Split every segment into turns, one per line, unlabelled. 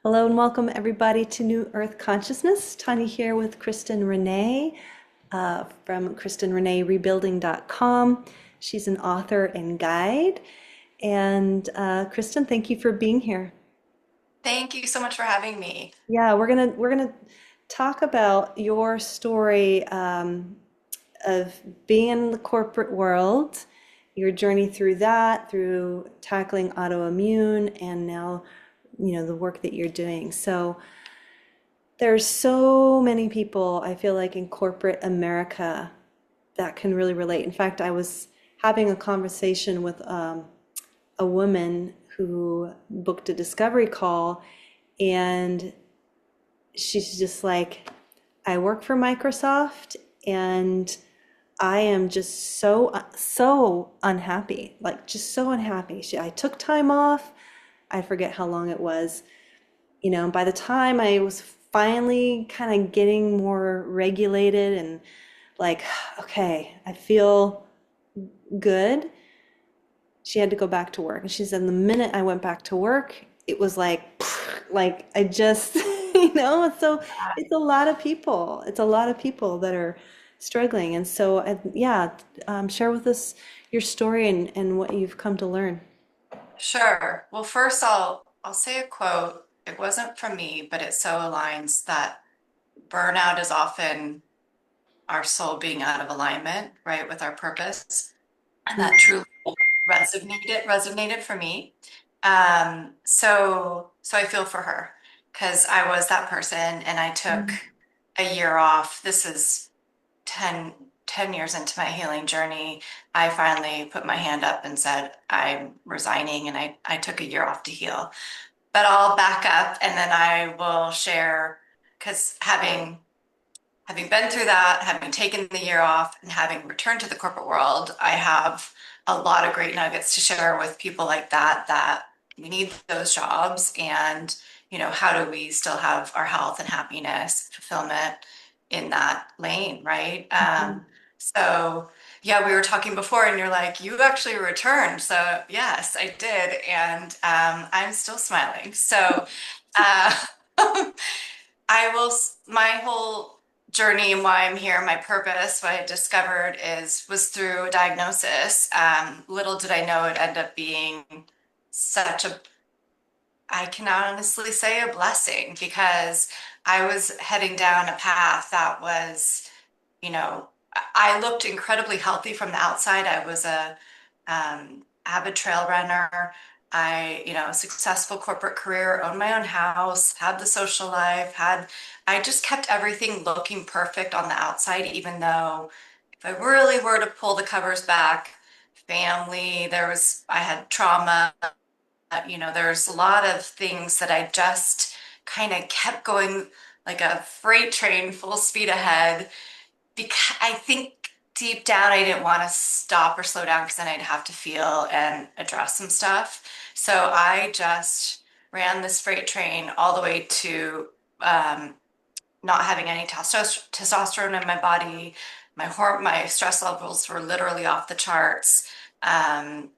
Hello and welcome everybody to New Earth Consciousness. Tania here with Kristen Renee from KristenReneeRebuilding.com. She's an author and guide. And Kristen, thank you for being here.
Thank you so much for having me.
Yeah, we're gonna talk about your story of being in the corporate world, your journey through that, through tackling autoimmune, and now, the work that you're doing. So there's so many people, I feel like, in corporate America that can really relate. In fact, I was having a conversation with a woman who booked a discovery call, and she's just like, I work for Microsoft and I am just so unhappy, like just so unhappy. I took time off. I forget how long it was. By the time I was finally kind of getting more regulated and like, okay, I feel good, she had to go back to work. And she said, the minute I went back to work, it was like, like I just, so it's a lot of people. It's a lot of people that are struggling. And so, yeah, share with us your story and what you've come to learn.
Sure. Well, first I'll say a quote. It wasn't from me, but it so aligns that burnout is often our soul being out of alignment, right, with our purpose. And that truly resonated for me. So I feel for her because I was that person and I took a year off. This is 10 years into my healing journey. I finally put my hand up and said, I'm resigning, and I took a year off to heal. But I'll back up and then I will share because having been through that, having taken the year off and having returned to the corporate world, I have a lot of great nuggets to share with people like that we need those jobs and how do we still have our health and happiness, fulfillment in that lane, right? So yeah, we were talking before and you're like, you actually returned. So yes, I did. And I'm still smiling. So uh, my whole journey and why I'm here, my purpose, what I discovered was through a diagnosis. Little did I know it'd end up being such a, I can honestly say a blessing because I was heading down a path that was, you know, I looked incredibly healthy from the outside. I was a avid trail runner. A successful corporate career, owned my own house, had the social life, I just kept everything looking perfect on the outside, even though if I really were to pull the covers back, family, I had trauma, there's a lot of things that I just kind of kept going like a freight train full speed ahead because I think deep down I didn't want to stop or slow down because then I'd have to feel and address some stuff. So I just ran this freight train all the way to not having any testosterone in my body. My stress levels were literally off the charts. Um,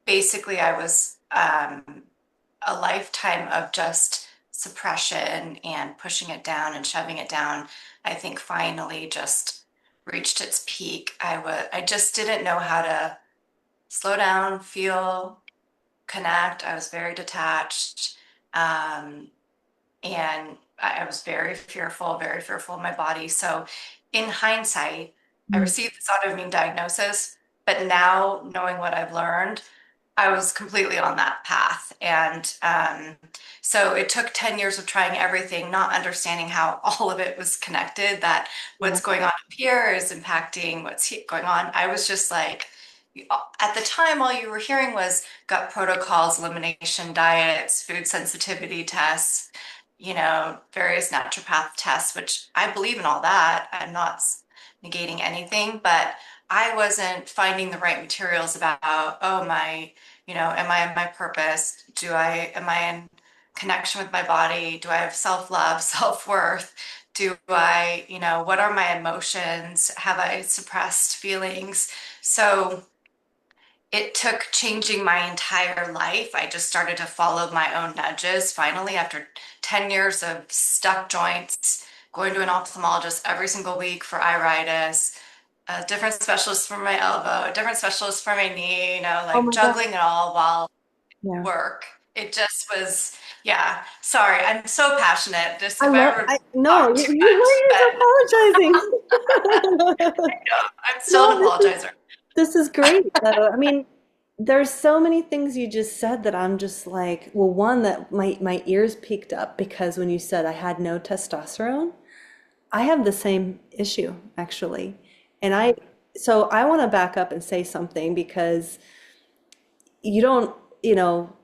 Basically, I was a lifetime of just suppression and pushing it down and shoving it down. I think finally just reached its peak. I just didn't know how to slow down, feel, connect. I was very detached. Um, and I was very fearful of my body. So in hindsight, I received this autoimmune diagnosis, but now knowing what I've learned, I was completely on that path. And so it took 10 years of trying everything, not understanding how all of it was connected, that
Yeah.
what's going on up here is impacting going on. I was just like, at the time, all you were hearing was gut protocols, elimination diets, food sensitivity tests, various naturopath tests, which I believe in all that. I'm not negating anything, but I wasn't finding the right materials about, oh, am I in my purpose? Am I in connection with my body? Do I have self-love, self-worth? What are my emotions? Have I suppressed feelings? So it took changing my entire life. I just started to follow my own nudges finally after 10 years of stuck joints, going to an ophthalmologist every single week for iritis, a different specialist for my elbow, a different specialist for my knee,
Oh
like
my God.
juggling it all while
Yeah.
work. It just was, yeah. Sorry, I'm so passionate. Just
I
if I
love,
ever
no,
talk
you,
too
you
much, but
weren't even apologizing.
I'm still an
No,
apologizer.
this is great though. I mean, there's so many things you just said that I'm just like, well, one that my ears peaked up because when you said I had no testosterone, I have the same issue actually. And so I want to back up and say something because you don't, you know,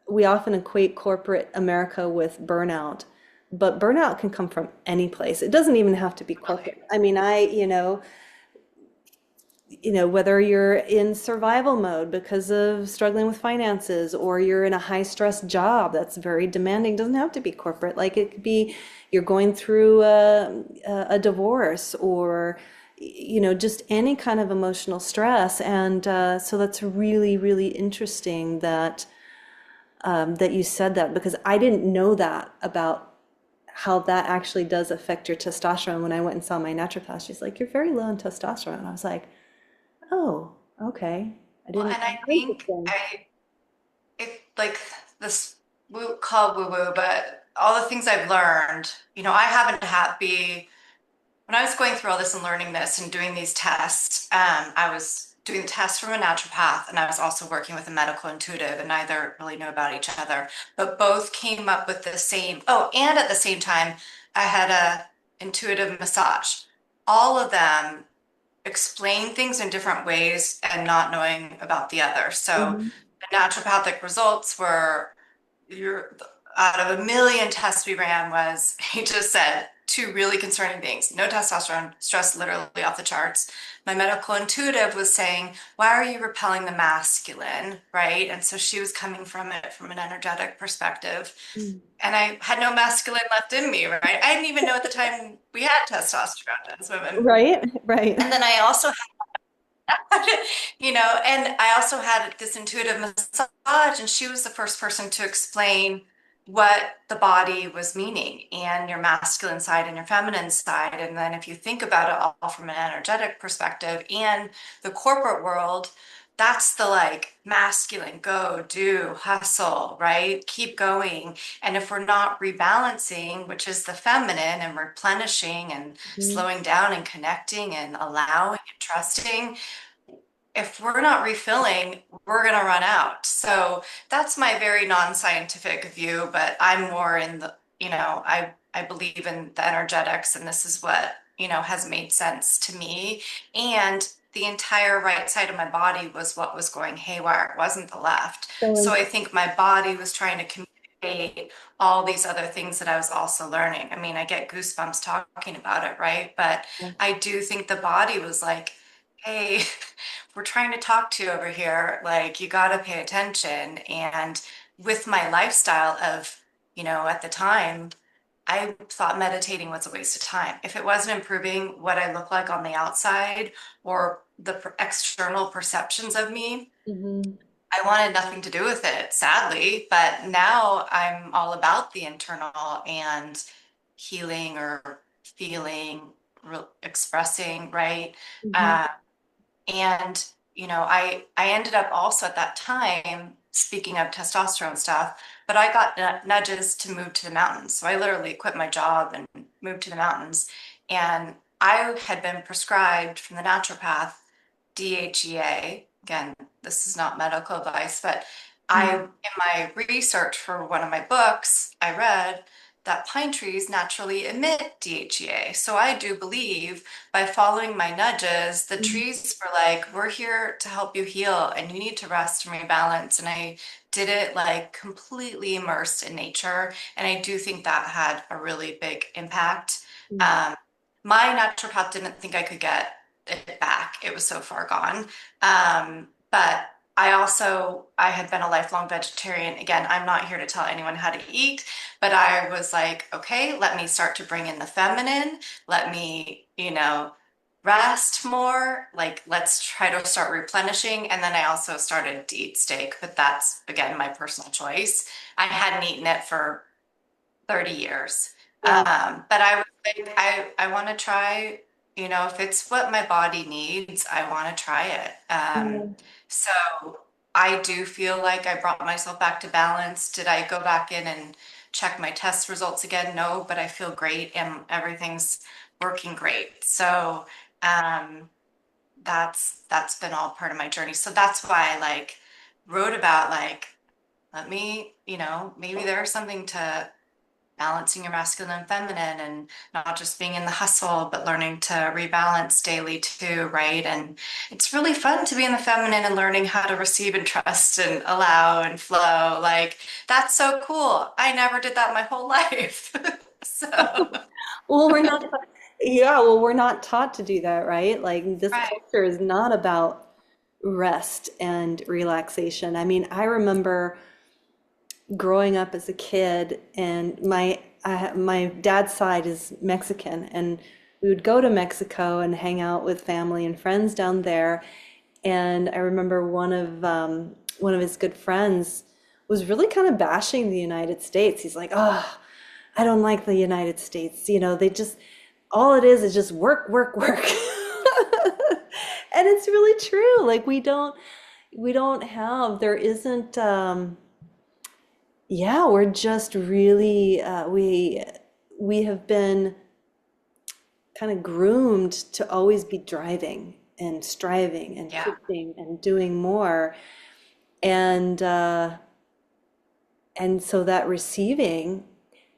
we often equate corporate America with burnout, but burnout can come from any place. It doesn't even have to be corporate. I mean, whether you're in survival mode because of struggling with finances or you're in a high stress job that's very demanding, doesn't have to be corporate. Like it could be you're going through a divorce or just any kind of emotional stress. And so that's really, really interesting that you said that because I didn't know that about how that actually does affect your testosterone. When I went and saw my naturopath, she's like, "You're very low in testosterone." And I was like, "Oh, okay. I
Well,
didn't."
and I think
Interesting.
if like this woo called woo woo, but all the things I've learned, I happen to be when I was going through all this and learning this and doing these tests, I was doing the tests from a naturopath and I was also working with a medical intuitive, and neither really knew about each other, but both came up with the same. Oh, and at the same time, I had a intuitive massage. All of them explain things in different ways and not knowing about the other. So
Mhm.
the naturopathic results were you're out of a million tests we ran was he just said two really concerning things: no testosterone, stress literally off the charts. My medical intuitive was saying, why are you repelling the masculine, right? And so she was coming from it from an energetic perspective, and I had no masculine left in me, right? I didn't even know at the time we had testosterone as women.
Right, right.
And then I also and I also had this intuitive massage, and she was the first person to explain what the body was meaning and your masculine side and your feminine side. And then if you think about it all from an energetic perspective and the corporate world, that's the like masculine, go, do, hustle, right? Keep going. And if we're not rebalancing, which is the feminine, and replenishing and
Mhm.
slowing down and connecting and allowing and trusting, if we're not refilling, we're going to run out. So that's my very non-scientific view, but I'm more in I believe in the energetics, and this is what, has made sense to me. And the entire right side of my body was what was going haywire. It wasn't the left.
So
So I think my body was trying to communicate all these other things that I was also learning. I mean, I get goosebumps talking about it, right? But
interesting.
I do think the body was like, hey, we're trying to talk to you over here. Like, you got to pay attention. And with my lifestyle of, at the time, I thought meditating was a waste of time. If it wasn't improving what I look like on the outside or the external perceptions of me,
Mhm.
I wanted nothing to do with it, sadly. But now I'm all about the internal and healing or feeling, expressing, right?
Mhm.
Uh, and, I ended up also at that time, speaking of testosterone stuff, but I got nudges to move to the mountains. So I literally quit my job and moved to the mountains. And I had been prescribed from the naturopath DHEA. Again, this is not medical advice, but
Mhm.
in my research for one of my books, I read that pine trees naturally emit DHEA. So I do believe by following my nudges, the
Mhm.
trees were like, we're here to help you heal and you need to rest and rebalance. And I did it like completely immersed in nature. And I do think that had a really big impact.
Mhm.
Um, my naturopath didn't think I could get it back. It was so far gone. But I had been a lifelong vegetarian. Again, I'm not here to tell anyone how to eat, but I was like, okay, let me start to bring in the feminine. Let me, rest more. Like, let's try to start replenishing. And then I also started to eat steak, but that's again my personal choice. I hadn't eaten it for 30 years.
Wow.
But I was like, I want to try, if it's what my body needs, I want to try it.
Yeah.
So I do feel like I brought myself back to balance. Did I go back in and check my test results again? No, but I feel great and everything's working great. So um, that's been all part of my journey. So that's why I like wrote about like, let me, maybe there's something to balancing your masculine and feminine and not just being in the hustle, but learning to rebalance daily too, right? And it's really fun to be in the feminine and learning how to receive and trust and allow and flow. Like, that's so cool. I never did that my whole life. So,
Well, we're not, yeah, well, we're not taught to do that, right? Like this
right.
culture is not about rest and relaxation. I mean, I remember growing up as a kid, and my dad's side is Mexican, and we would go to Mexico and hang out with family and friends down there. And I remember one of his good friends was really kind of bashing the United States. He's like, "Oh, I don't like the United States. You know, they just all it is just work, work, work." And it's really true. Like we don't have there isn't yeah, we're just really we have been kind of groomed to always be driving and striving and
Yeah.
pushing and doing more. And and so that receiving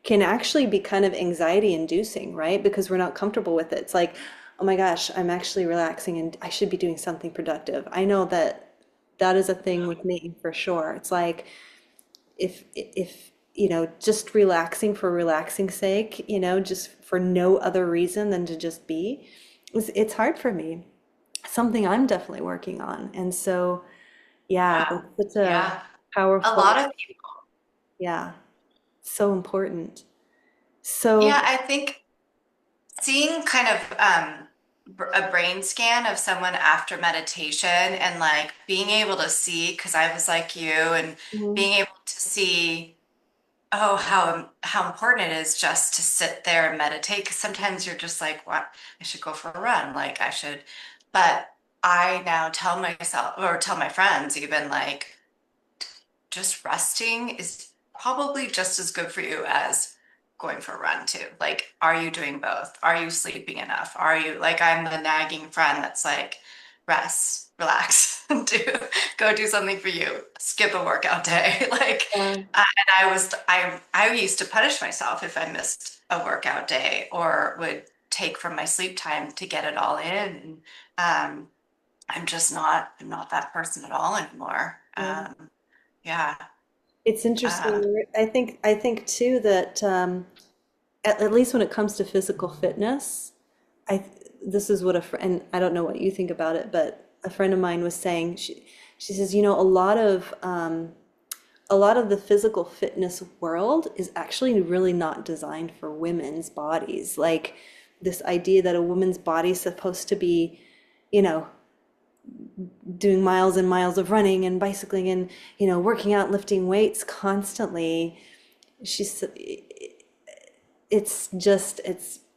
can actually be kind of anxiety inducing, right? Because we're not comfortable with it. It's like, oh my gosh, I'm actually relaxing and I should be doing something productive. I know that that is a thing with me for sure. It's like if just relaxing for relaxing sake, just for no other reason than to just be, it's hard for me. Something I'm definitely working on. And so, yeah,
Yeah.
it's such a
Yeah. A
powerful,
lot of
yeah, so important. So,
Yeah, I think seeing kind of a brain scan of someone after meditation and like being able to see, because I was like you, and
mhm,
being able to see, oh, how important it is just to sit there and meditate. Because sometimes you're just like, what? I should go for a run. Like I should, but I now tell myself or tell my friends even like just resting is probably just as good for you as going for a run too. Like, are you doing both? Are you sleeping enough? Are you like I'm the nagging friend that's like, rest, relax, do go do something for you, skip a workout day. Like,
yeah,
and I used to punish myself if I missed a workout day or would take from my sleep time to get it all in. Um, I'm not that person at all anymore.
yeah.
Yeah.
It's
Uh,
interesting. I think too that at least when it comes to physical fitness, I this is what a friend, and I don't know what you think about it, but a friend of mine was saying she says, a lot of the physical fitness world is actually really not designed for women's bodies. Like this idea that a woman's body is supposed to be, you know, doing miles and miles of running and bicycling and, working out, lifting weights constantly. She's it's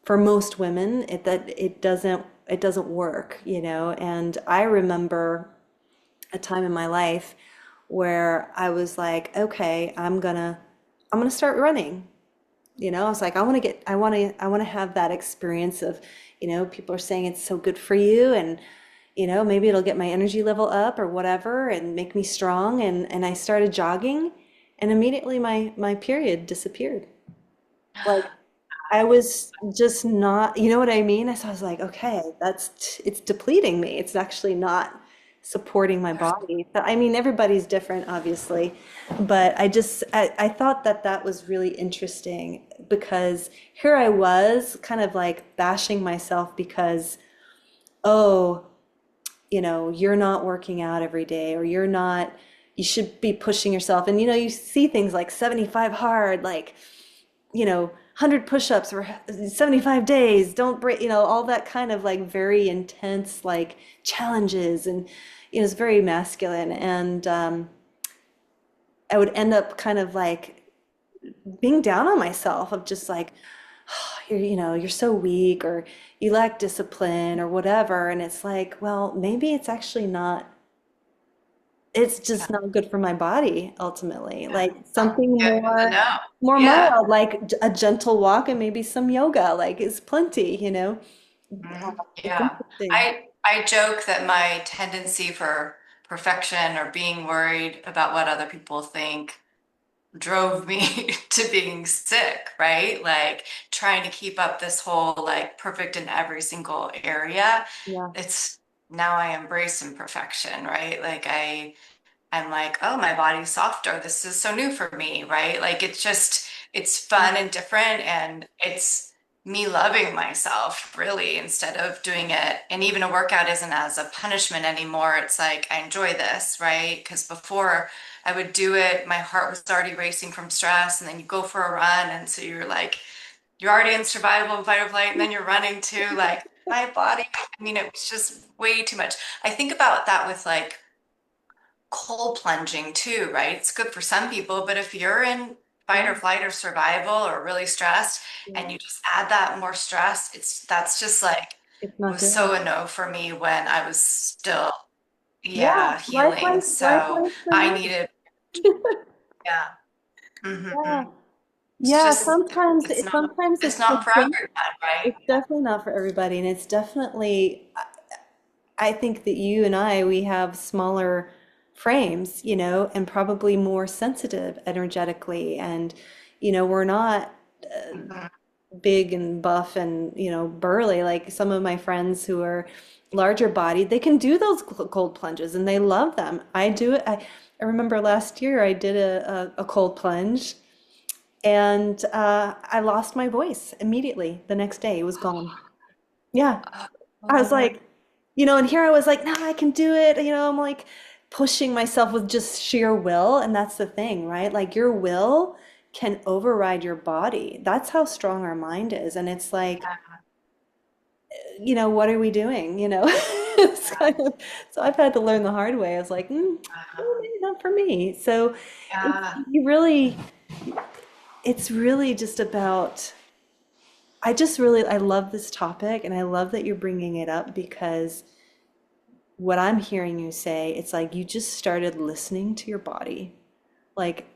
for most women it doesn't work, and I remember a time in my life where I was like, okay, I'm gonna start running. I was like, I want to have that experience of, people are saying it's so good for you, and maybe it'll get my energy level up or whatever and make me strong, and I started jogging, and immediately my period disappeared. Like I was just not, you know what I mean? So I was like, okay, it's depleting me. It's actually not supporting my body. But I mean, everybody's different, obviously. But I thought that that was really interesting because here I was kind of like bashing myself because, oh, you're not working out every day, or you should be pushing yourself. And, you see things like 75 hard, like, 100 push-ups or 75 days, don't break, all that kind of like very intense like challenges. And it's very masculine, and I would end up kind of like being down on myself of just like, you're so weak or you lack discipline or whatever. And it's like, well, maybe it's actually not, it's
Yeah.
just not good for my body ultimately.
Yeah.
Like something
Give them the
more,
no.
more
Yeah.
mild, like a gentle walk and maybe some yoga, like is plenty.
Mhm.
It's
Yeah.
interesting.
I joke that my tendency for perfection or being worried about what other people think drove me to being sick, right? Like trying to keep up this whole like perfect in every single area.
Yeah.
It's now I embrace imperfection, right? I'm like, oh, my body's softer. This is so new for me, right? Like it's fun and different. And it's me loving myself really instead of doing it. And even a workout isn't as a punishment anymore. It's like, I enjoy this, right? Because before I would do it, my heart was already racing from stress. And then you go for a run. And so you're like, you're already in survival, fight or flight. And then you're running too. Like, my body, I mean, it was just way too much. I think about that with like, cold plunging too, right? It's good for some people, but if you're in fight or
Yeah.
flight or survival or really stressed and
Yeah.
you just add that more stress, that's just like
It's not
was
good.
so a no for me when I was still,
Yeah.
yeah, healing.
Likewise,
So
likewise for
I
me.
needed, yeah. Hmm.
Yeah.
It's
Yeah.
just
Sometimes, sometimes
it's
it's the
not for everyone, right?
it's definitely not for everybody, and it's definitely, I think that you and we have smaller frames, and probably more sensitive energetically, and we're not
Mhm.
big and buff and burly like some of my friends who are larger bodied. They can do those cold plunges and they love them. I do it. I remember last year I did a cold plunge and I lost my voice immediately. The next day it was gone. Yeah. I was
Oh,
like, and here I was like, no, I can do it. I'm like pushing myself with just sheer will. And that's the thing, right? Like your will can override your body. That's how strong our mind is. And it's like, what are we doing? It's kind of, so I've had to learn the hard way. I was like, maybe not for me. So it's
yeah.
you really, it's really just about, I love this topic and I love that you're bringing it up because what I'm hearing you say, it's like you just started listening to your body, like,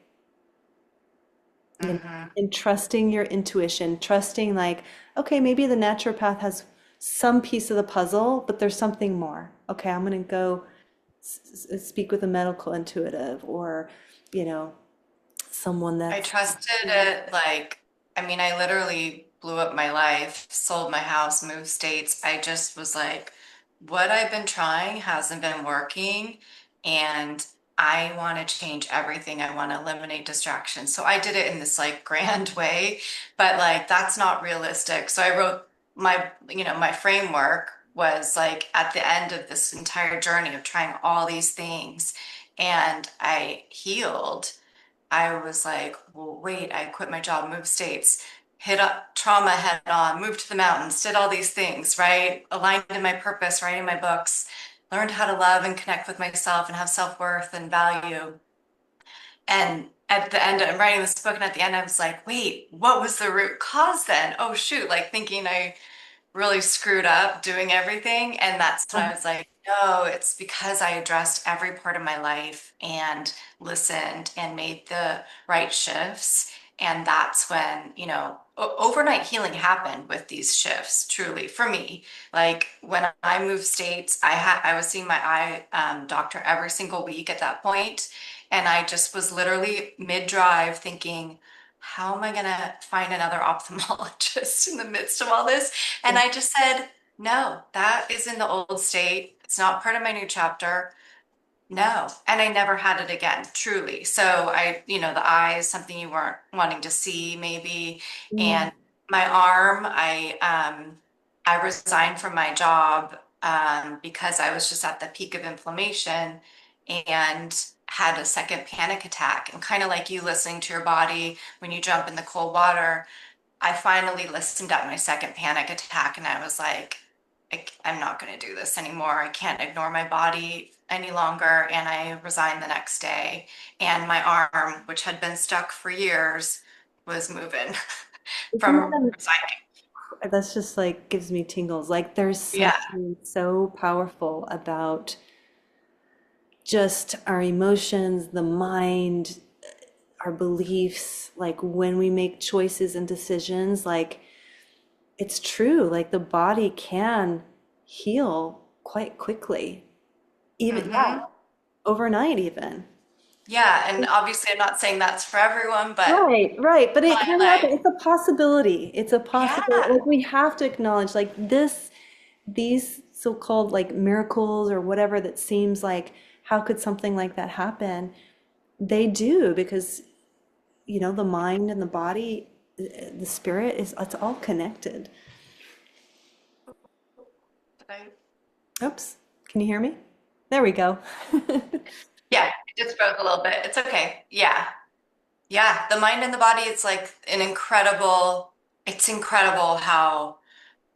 Hmm.
and trusting your intuition, trusting like, okay, maybe the naturopath has some piece of the puzzle, but there's something more. Okay, I'm gonna go speak with a medical intuitive or, you know, someone
I
that's,
trusted it like, I mean, I literally blew up my life, sold my house, moved states. I just was like, what I've been trying hasn't been working, and I want to change everything. I want to eliminate distractions. So I did it in this like grand way, but like that's not realistic. So I wrote my framework was like at the end of this entire journey of trying all these things, and I healed. I was like, well, wait, I quit my job, moved states, hit up trauma head on, moved to the mountains, did all these things, right? Aligned in my purpose, writing my books, learned how to love and connect with myself and have self-worth and value. And at the end, I'm writing this book, and at the end, I was like, wait, what was the root cause then? Oh, shoot, like thinking I really screwed up doing everything. And that's when I was like, no, it's because I addressed every part of my life and listened and made the right shifts. And that's when, overnight healing happened with these shifts, truly for me. Like when I moved states, I was seeing my eye doctor every single week at that point, and I just was literally mid-drive thinking, how am I going to find another ophthalmologist in the midst of all this? And I just said, no, that is in the old state. It's not part of my new chapter. No. And I never had it again, truly. So the eye is something you weren't wanting to see, maybe.
mm,
And my arm, I resigned from my job because I was just at the peak of inflammation and had a second panic attack. And kind of like you listening to your body when you jump in the cold water, I finally listened at my second panic attack, and I was like, I'm not going to do this anymore. I can't ignore my body any longer. And I resigned the next day. And my arm, which had been stuck for years, was moving
Isn't
from
that
resigning.
that's just like gives me tingles. Like there's
Yeah.
something so powerful about just our emotions, the mind, our beliefs, like when we make choices and decisions, like it's true, like the body can heal quite quickly, even yeah,
Hmm.
overnight even.
Yeah. And obviously, I'm not saying that's for everyone, but
Right, right. But it can happen.
like,
It's a possibility. It's a possibility.
yeah.
Like we have to acknowledge like this, these so-called like miracles or whatever that seems like how could something like that happen? They do because, you know, the mind and the body, the spirit is it's all connected. Oops. Can you hear me? There we go.
Yeah, it just broke a little bit. It's okay. Yeah. Yeah. The mind and the body, it's like it's incredible how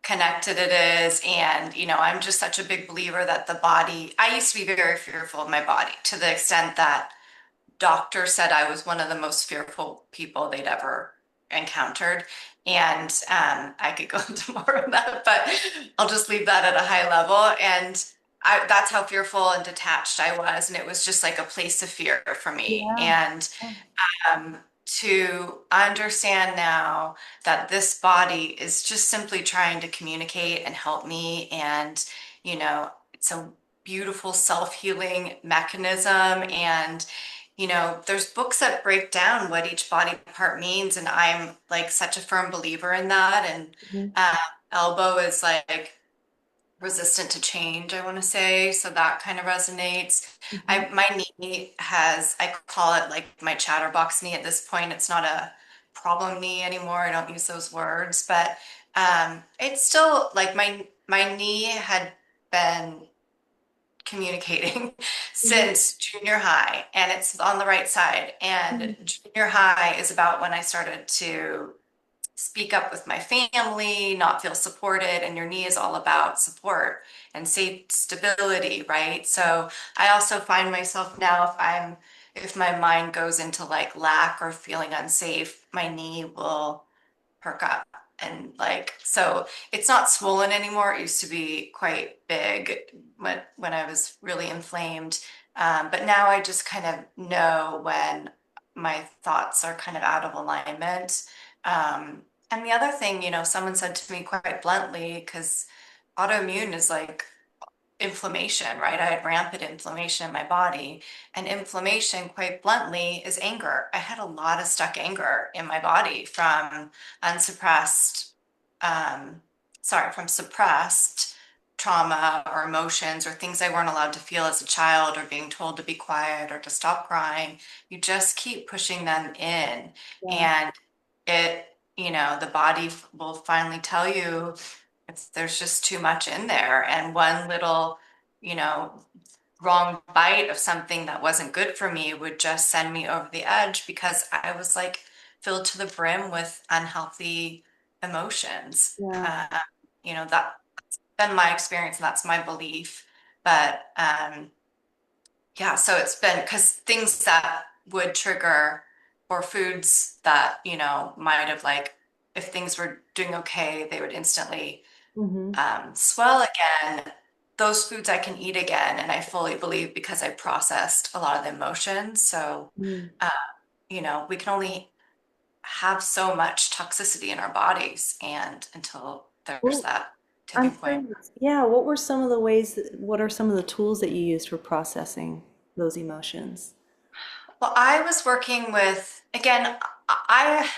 connected it is. And, I'm just such a big believer that I used to be very fearful of my body to the extent that doctor said I was one of the most fearful people they'd ever encountered. And I could go into more of that, but I'll just leave that at a high level. And that's how fearful and detached I was. And it was just like a place of fear for me.
Yeah.
And to understand now that this body is just simply trying to communicate and help me. And, it's a beautiful self-healing mechanism. And, there's books that break down what each body part means. And I'm like such a firm believer in that. And
Mhm.
uh, elbow is like resistant to change, I want to say. So that kind of resonates.
Mhm.
My knee I call it like my chatterbox knee at this point. It's not a problem knee anymore. I don't use those words, but it's still like my knee had been communicating
Mhm.
since junior high, and it's on the right side. And
Mhm.
junior high is about when I started to speak up with my family, not feel supported, and your knee is all about support and safe stability, right? So I also find myself now if my mind goes into like lack or feeling unsafe, my knee will perk up. And like, so it's not swollen anymore. It used to be quite big when I was really inflamed. But now I just kind of know when my thoughts are kind of out of alignment. And the other thing, someone said to me quite bluntly, because autoimmune is like inflammation, right? I had rampant inflammation in my body. And inflammation, quite bluntly, is anger. I had a lot of stuck anger in my body from unsuppressed, um, from suppressed trauma or emotions or things I weren't allowed to feel as a child or being told to be quiet or to stop crying. You just keep pushing them in.
Yeah.
And the body will finally tell you if there's just too much in there. And one little, you know, wrong bite of something that wasn't good for me would just send me over the edge because I was like filled to the brim with unhealthy emotions.
Yeah.
That's been my experience and that's my belief. But yeah, so it's been because things that would trigger or foods that, might have like, if things were doing okay, they would instantly
Hmm.
swell again. Those foods I can eat again, and I fully believe because I processed a lot of the emotions. So,
Mm.
uh, we can only have so much toxicity in our bodies, and until there's
Well,
that
I'm
tipping point.
curious. Yeah, what were some of the ways what are some of the tools that you used for processing those emotions?
Well, I was working with, again, I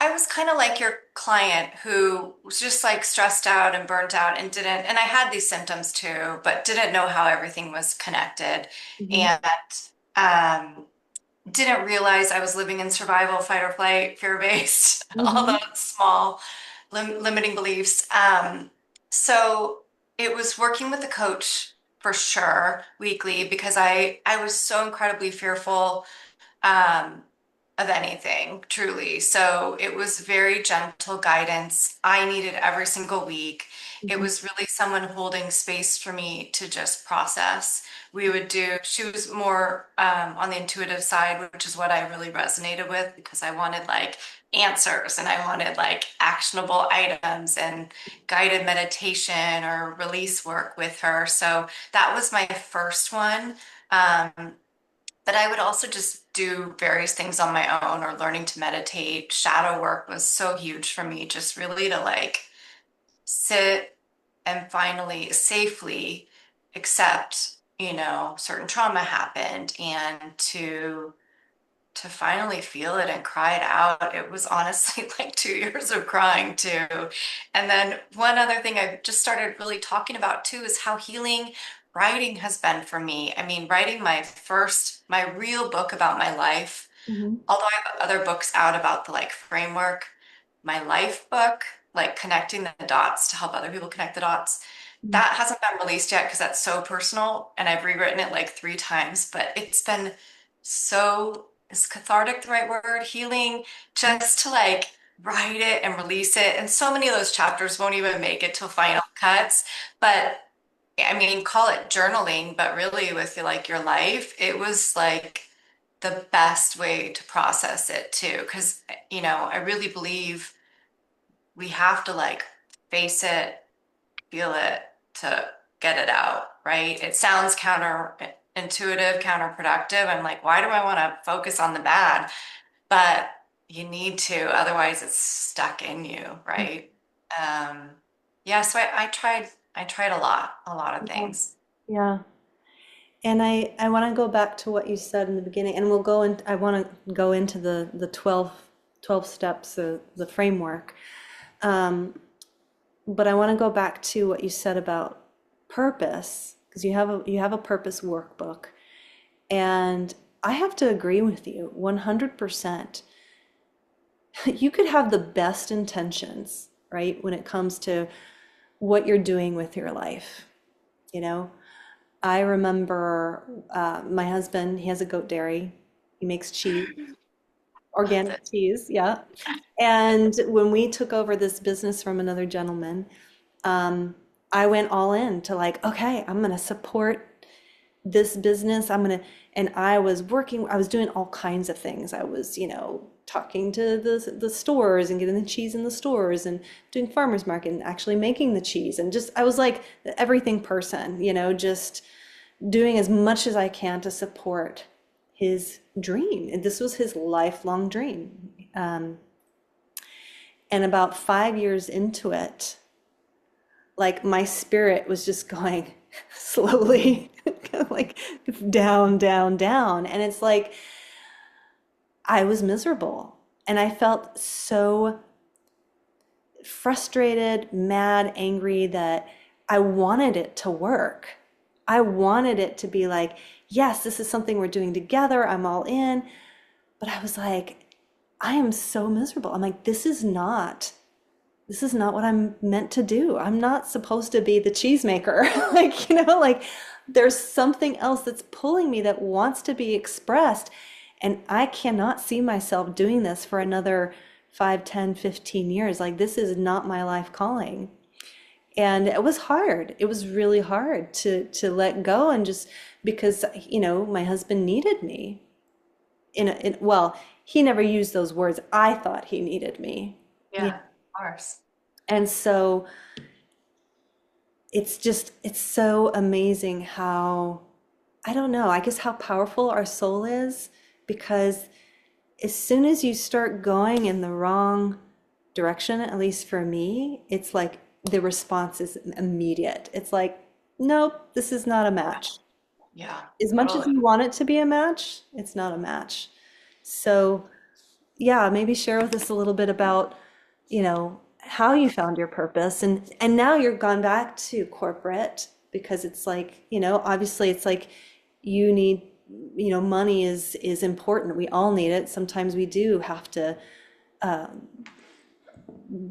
I was kind of like your client who was just like stressed out and burnt out and and I had these symptoms too, but didn't know how everything was connected
Hmm.
and um, didn't realize I was living in survival, fight or flight, fear-based, all
Hmm.
those small limiting beliefs. So it was working with a coach for sure weekly because I was so incredibly fearful. Um, of anything, truly. So it was very gentle guidance. I needed every single week. It
Mhm.
was really someone holding space for me to just process. She was more on the intuitive side, which is what I really resonated with because I wanted like answers and I wanted like actionable items and guided meditation or release work with her. So that was my first one. Um, but I would also just do various things on my own or learning to meditate. Shadow work was so huge for me, just really to like sit and finally safely accept, certain trauma happened and to finally feel it and cry it out. It was honestly like 2 years of crying too. And then one other thing I just started really talking about too is how healing writing has been for me. I mean, writing my real book about my life,
Mhm.
although I have other books out about the like framework, my life book, like connecting the dots to help other people connect the dots,
Mhm.
that hasn't been released yet because that's so personal and I've rewritten it like 3 times, but it's been so, is cathartic the right word? Healing, just to like write it and release it. And so many of those chapters won't even make it to final cuts. But I mean, call it journaling, but really with like your life, it was like the best way to process it too. Because, I really believe we have to like face it, feel it to get it out, right? It sounds counterintuitive, counterproductive. I'm like, why do I want to focus on the bad? But you need to, otherwise it's stuck in you, right? Um, yeah, so I tried a lot of
Yeah.
things.
Yeah. And I want to go back to what you said in the beginning, and we'll go in, I want to go into the 12 steps, the framework. Um, but I want to go back to what you said about purpose, because you have a purpose workbook. And I have to agree with you 100%. You could have the best intentions, right, when it comes to what you're doing with your life. You know, I remember my husband, he has a goat dairy. He makes cheese,
Love
organic
it.
cheese, yeah. And when we took over this business from another gentleman, um, I went all in to like, okay, I'm going to support this business. And I was doing all kinds of things. I was, talking to the stores and getting the cheese in the stores and doing farmers market and actually making the cheese. And just, I was like the everything person, just doing as much as I can to support his dream. And this was his lifelong dream. And about 5 years into it, like my spirit was just going slowly like down, down, down. And it's like I was miserable and I felt so frustrated, mad, angry that I wanted it to work. I wanted it to be like, yes, this is something we're doing together. I'm all in. But I was like, I am so miserable. I'm like, this is not what I'm meant to do. I'm not supposed to be the cheesemaker. Like, like there's something else that's pulling me that wants to be expressed. And I cannot see myself doing this for another 5, 10, 15 years. Like, this is not my life calling. And it was hard. It was really hard to let go and just because, my husband needed me well, he never used those words. I thought he needed me.
Yeah, of course.
And so it's so amazing how, I don't know, I guess how powerful our soul is, because as soon as you start going in the wrong direction, at least for me, it's like the response is immediate. It's like, nope, this is not a match.
Yeah,
As much as
totally.
you want it to be a match, it's not a match. So, yeah, maybe share with us a little bit about, how you found your purpose, and now you're gone back to corporate because it's like, obviously it's like you need, money is important. We all need it. Sometimes we do have to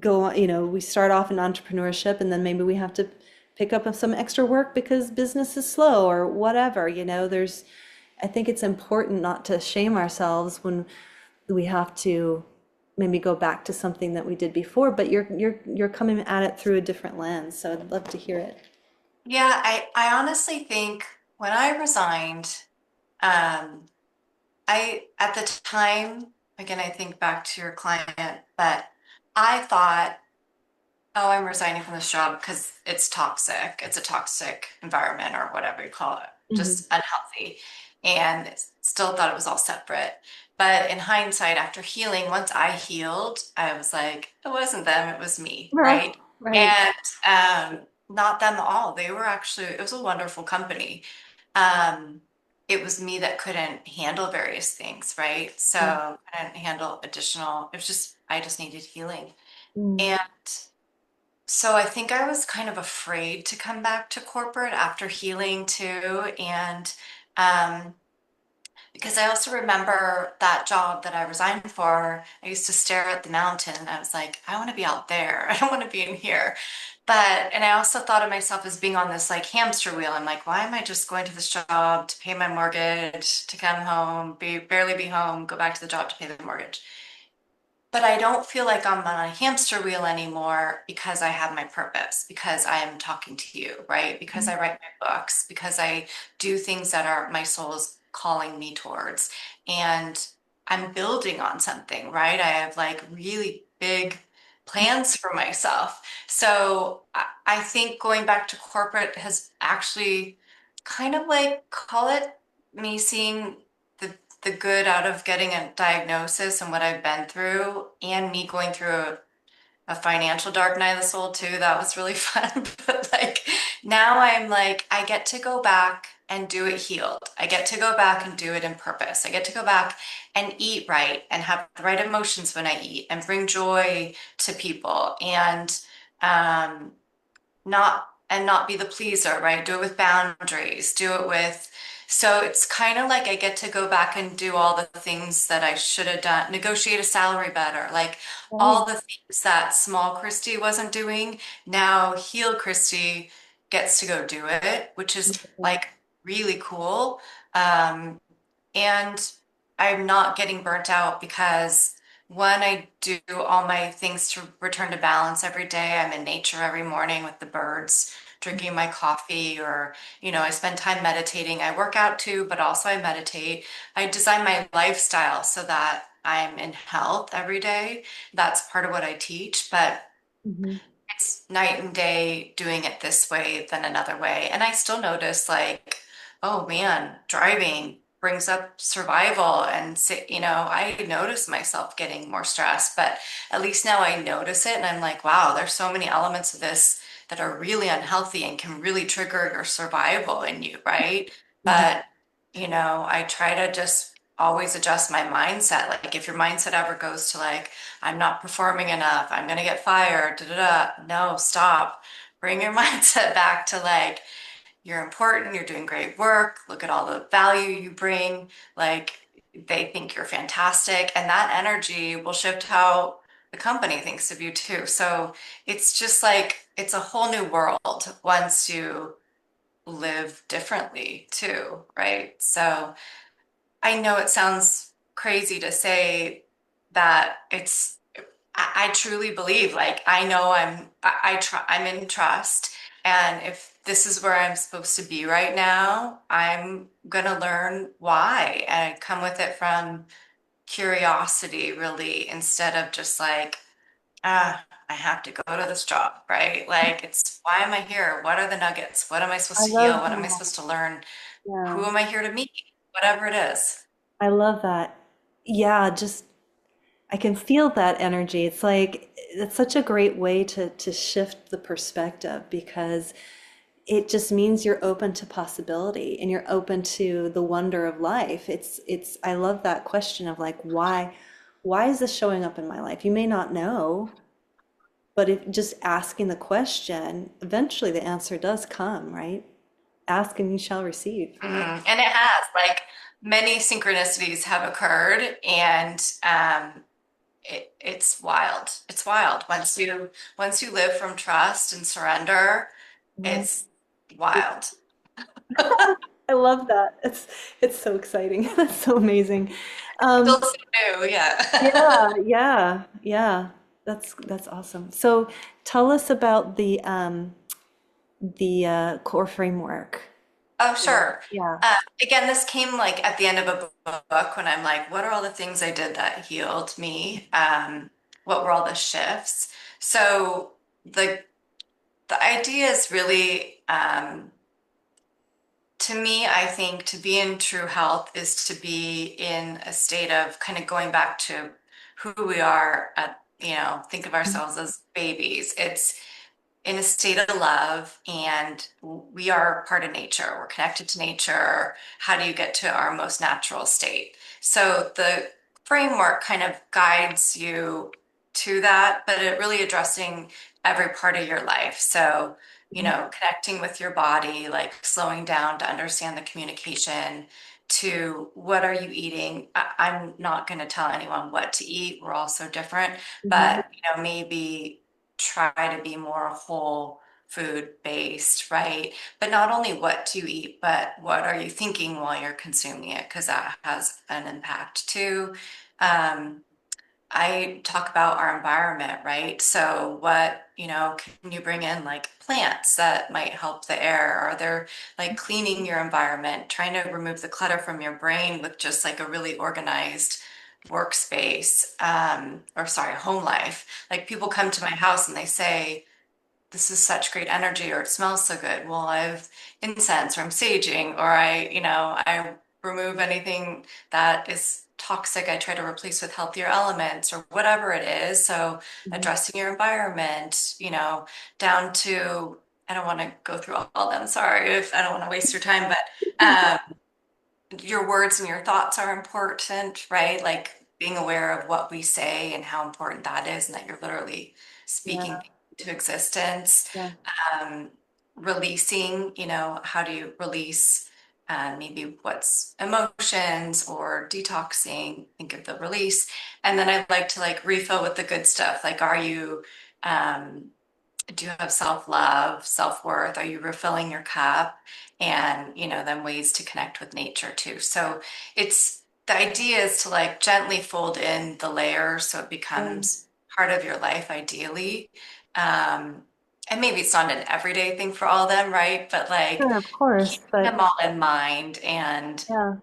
go on, we start off in entrepreneurship and then maybe we have to pick up some extra work because business is slow or whatever, I think it's important not to shame ourselves when we have to maybe go back to something that we did before, but you're coming at it through a different lens, so I'd love to hear it.
Yeah, I honestly think when I resigned, um, I at the time, again, I think back to your client, but I thought, oh, I'm resigning from this job because it's toxic. It's a toxic environment or whatever you call it,
Hmm.
just unhealthy. And still thought it was all separate. But in hindsight, after healing, once I healed, I was like, it wasn't them, it was me,
Well,
right?
right.
And not them at all. They were actually, it was a wonderful company. Um, it was me that couldn't handle various things, right?
Yeah.
So I didn't handle additional, it was just, I just needed healing.
Mm.
And so I think I was kind of afraid to come back to corporate after healing too. And um, because I also remember that job that I resigned for, I used to stare at the mountain. I was like, I want to be out there. I don't want to be in here. And I also thought of myself as being on this like hamster wheel. I'm like, why am I just going to this job to pay my mortgage, to come home, barely be home, go back to the job to pay the mortgage? But I don't feel like I'm on a hamster wheel anymore because I have my purpose, because I am talking to you, right? Because I write my books, because I do things that are my soul is calling me towards. And I'm building on something, right? I have like really big plans for myself. So I think going back to corporate has actually kind of like call it me seeing the good out of getting a diagnosis and what I've been through, and me going through a financial dark night of the soul too. That was really fun. But like now I'm like, I get to go back and do it healed. I get to go back and do it in purpose. I get to go back and eat right and have the right emotions when I eat and bring joy to people and um not be the pleaser, right? Do it with boundaries, do it with so it's kind of like I get to go back and do all the things that I should have done, negotiate a salary better, like
Right.
all the things that small Christy wasn't doing. Now healed Christy gets to go do it, which is
Wonderful.
like really cool. Um, and I'm not getting burnt out because one, I do all my things to return to balance every day. I'm in nature every morning with the birds, drinking my coffee, or, I spend time meditating. I work out too, but also I meditate. I design my lifestyle so that I'm in health every day. That's part of what I teach, but
Hmm.
it's night and day doing it this way than another way. And I still notice like, oh man, driving brings up survival and I notice myself getting more stressed, but at least now I notice it and I'm like, wow, there's so many elements of this that are really unhealthy and can really trigger your survival in you, right?
Hmm.
But I try to just always adjust my mindset. Like if your mindset ever goes to like, I'm not performing enough, I'm gonna get fired, da da da. No, stop. Bring your mindset back to like, you're important, you're doing great work, look at all the value you bring. Like they think you're fantastic, and that energy will shift how the company thinks of you too. So it's just like it's a whole new world once you live differently too, right? So I know it sounds crazy to say that I truly believe, like, I know I'm in trust. And if this is where I'm supposed to be right now, I'm gonna learn why and come with it from curiosity, really, instead of just like, I have to go to this job, right? Like, it's why am I here? What are the nuggets? What am I
I
supposed to heal?
love
What am I
that.
supposed to learn? Who
Yeah,
am I here to meet? Whatever it is.
I love that. Yeah, just I can feel that energy. It's like it's such a great way to shift the perspective because it just means you're open to possibility and you're open to the wonder of life. It's I love that question of like why is this showing up in my life? You may not know, but if just asking the question, eventually the answer does come, right? Ask and you shall receive.
And it has, like, many synchronicities have occurred, and it's wild. It's wild. Once you live from trust and surrender,
Yeah.
it's wild.
I love that. It's so exciting. That's so amazing.
It
Um,
feels so new, yeah.
yeah, yeah, yeah. That's awesome. So tell us about the core framework.
Oh, sure.
Yeah.
Again, this came like at the end of a book when I'm like, what are all the things I did that healed me? What were all the shifts? So the the idea is really, to me, I think to be in true health is to be in a state of kind of going back to who we are at, think of ourselves as babies. It's in a state of love, and we are part of nature. We're connected to nature. How do you get to our most natural state? So the framework kind of guides you to that, but it really addressing every part of your life. So, connecting with your body, like slowing down to understand the communication, to what are you eating? I'm not going to tell anyone what to eat. We're all so different,
Mhm.
but maybe try to be more whole food based, right? But not only what do you eat, but what are you thinking while you're consuming it? Because that has an impact too. Um, I talk about our environment, right? So what, can you bring in like plants that might help the air? Are there like cleaning your environment, trying to remove the clutter from your brain with just like a really organized workspace, or sorry, home life. Like people come to my house and they say, this is such great energy, or it smells so good. Well, I've incense, or I'm saging, or I remove anything that is toxic. I try to replace with healthier elements or whatever it is. So
Mhm.
addressing your environment, down to, I don't want to go through all of them. Sorry if I don't want to waste your time, but your words and your thoughts are important, right? Like being aware of what we say and how important that is, and that you're literally speaking
Yeah,
to existence.
yeah,
Um, Releasing, how do you release maybe what's emotions or detoxing? Think of the release. And then I like to like refill with the good stuff. Like, um, do you have self-love, self-worth? Are you refilling your cup? And, then ways to connect with nature too. So it's the idea is to like gently fold in the layers so it
yeah.
becomes part of your life, ideally. Um, and maybe it's not an everyday thing for all of them, right? But like
Sure, of course,
keeping
but
them all in mind. And
yeah,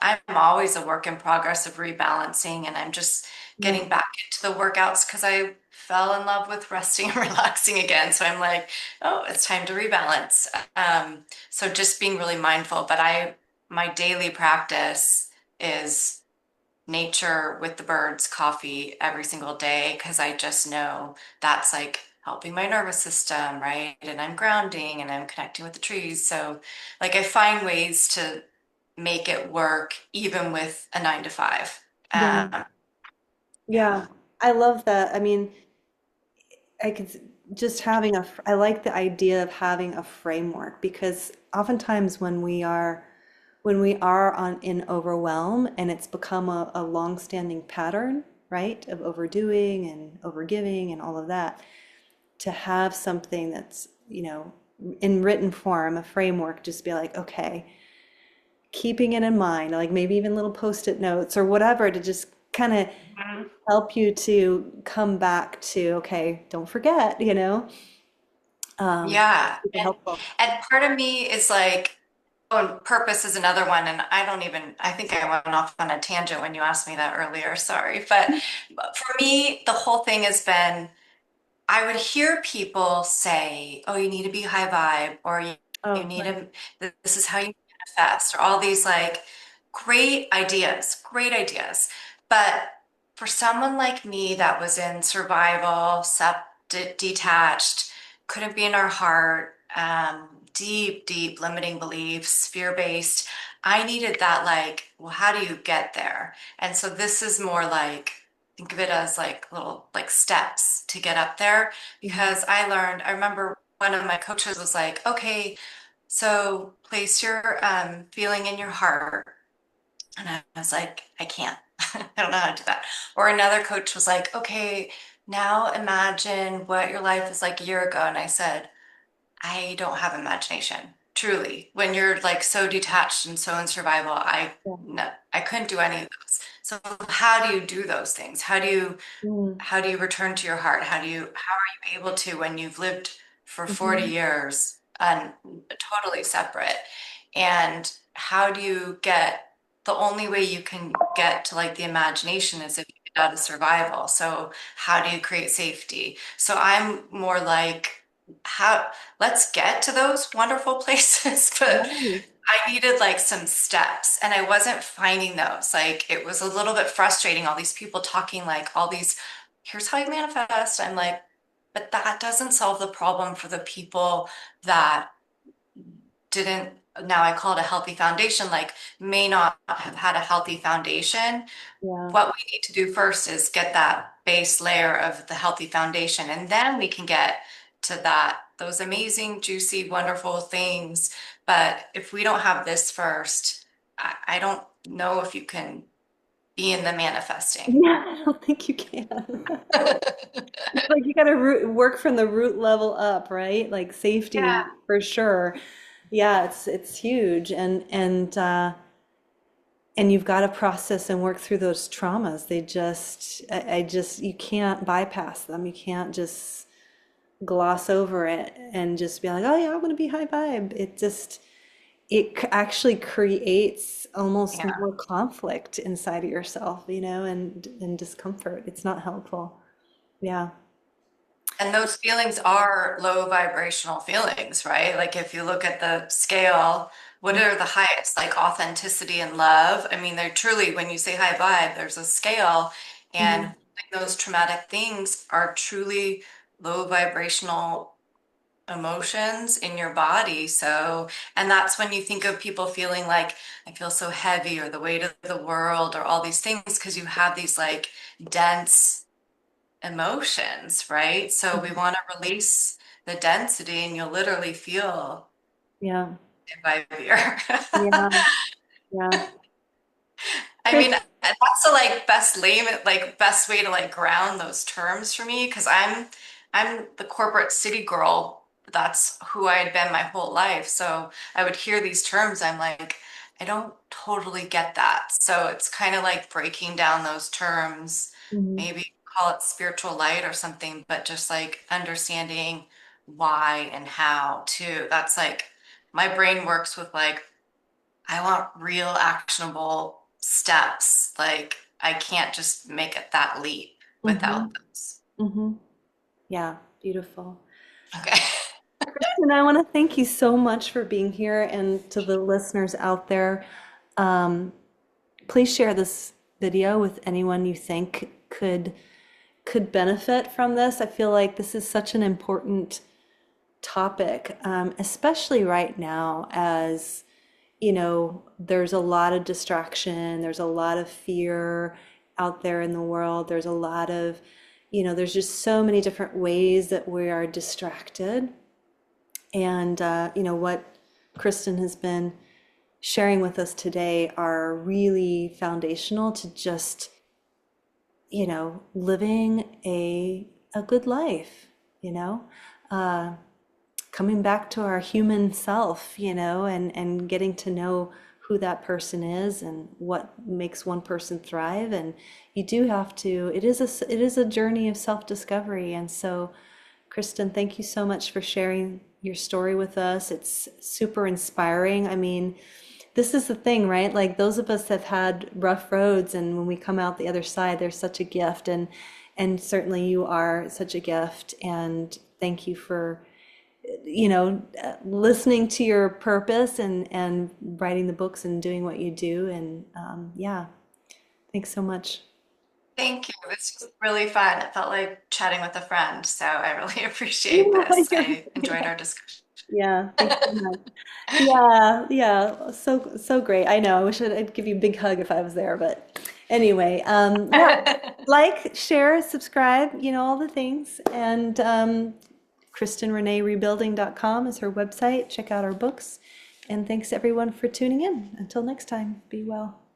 I'm always a work in progress of rebalancing, and I'm just
yeah,
getting back into the workouts because I fell in love with resting and relaxing again. So I'm like, oh, it's time to rebalance. So just being really mindful. But my daily practice is nature with the birds, coffee every single day because I just know that's like helping my nervous system, right? And I'm grounding and I'm connecting with the trees. So, like, I find ways to make it work even with a 9 to 5.
yeah,
Yeah.
yeah. I love that. I mean, I could just having I like the idea of having a framework because oftentimes when we are in overwhelm and it's become a long-standing pattern, right, of overdoing and overgiving and all of that, to have something that's, in written form, a framework, just be like, okay, keeping it in mind, like maybe even little post-it notes or whatever to just kind of
Mhm.
help you to come back to, okay, don't forget,
Yeah.
super
And
helpful.
and part of me is like, oh, and purpose is another one. And I think I went off on a tangent when you asked me that earlier. Sorry. But for me, the whole thing has been I would hear people say, "Oh, you need to be high vibe," or you
Oh,
need
right.
to, this is how you manifest," or all these like great ideas. But for someone like me that was in survival, detached, couldn't be in our heart, deep limiting beliefs, fear-based, I needed that, like, well, how do you get there? And so this is more like, think of it as like little like steps to get up there
Mhm.
because I remember one of my coaches was like, okay, so place your feeling in your heart. And I was like, I can't. I don't know how to do that. Or another coach was like, okay, now imagine what your life was like a year ago. And I said, I don't have imagination. Truly, when you're like so detached and so in survival,
Yeah.
no, I couldn't do any of those. So how do you do those things?
Mm,
how do you return to your heart? How are you able to when you've lived for 40
mhm.
years and totally separate? And how do you get the only way you can get to like the imagination is if you get out of survival. So how do you create safety? So I'm more like how let's get to those wonderful places, but
Right.
I needed like some steps and I wasn't finding those. Like it was a little bit frustrating, all these people talking like all these, here's how you manifest. I'm like, but that doesn't solve the problem for the people that didn't, now I call it a healthy foundation, like may not have had a healthy foundation.
Yeah.
What we need to do first is get that base layer of the healthy foundation, and then we can get to those amazing, juicy, wonderful things. But if we don't have this first, I don't know if you can be in the manifesting.
Yeah, I don't think you can. Like you gotta work from the root level up, right? Like safety
Yeah.
for sure. Yeah, it's huge, and you've got to process and work through those traumas. I just you can't bypass them. You can't just gloss over it and just be like, oh yeah, I'm gonna be high vibe. Actually creates almost
Yeah.
more conflict inside of yourself, and discomfort. It's not helpful. Yeah.
And those feelings are low vibrational feelings, right? Like if you look at the scale, what are the highest? Like authenticity and love. I mean, they're truly, when you say high vibe, there's a scale, and
Mhm.
like those traumatic things are truly low vibrational emotions in your body. So, and that's when you think of people feeling like, I feel so heavy, or the weight of the world, or all these things, because you have these like dense emotions, right? So we want to release the density and you'll literally feel
Yeah.
it by fear.
Yeah. Yeah.
I
Chris,
mean, that's the like best way to like ground those terms for me because I'm the corporate city girl. That's who I had been my whole life. So I would hear these terms. I'm like, I don't totally get that. So it's kind of like breaking down those terms,
mhm.
maybe call it spiritual light or something, but just like understanding why and how too. That's like my brain works with like I want real actionable steps. Like I can't just make it that leap without
Mhm.
those.
Mhm. Yeah, beautiful.
Okay.
And I want to thank you so much for being here, and to the listeners out there. Um, Please share this video with anyone you think could benefit from this. I feel like this is such an important topic, especially right now, as there's a lot of distraction, there's a lot of fear out there in the world. There's a lot of, there's just so many different ways that we are distracted. And what Kristen has been sharing with us today are really foundational to just, living a good life, you know, uh, coming back to our human self, and getting to know who that person is and what makes one person thrive. And you do have to, it is a journey of self-discovery. And so, Kristen, thank you so much for sharing your story with us. It's super inspiring. I mean, this is the thing, right? Like those of us that have had rough roads, and when we come out the other side, there's such a gift, and certainly you are such a gift. And thank you for, listening to your purpose, and writing the books and doing what you do. And yeah, thanks so much.
Thank you. This was really fun. It felt like chatting with a friend. So I really appreciate
Yeah,
this. I enjoyed our discussion.
yeah, thanks so much. Yeah, yeah, so great. I know. I wish I'd give you a big hug if I was there, but anyway, yeah, like, share, subscribe, all the things. And KristenReneeRebuilding.com is her website. Check out our books. And thanks everyone for tuning in. Until next time, be well.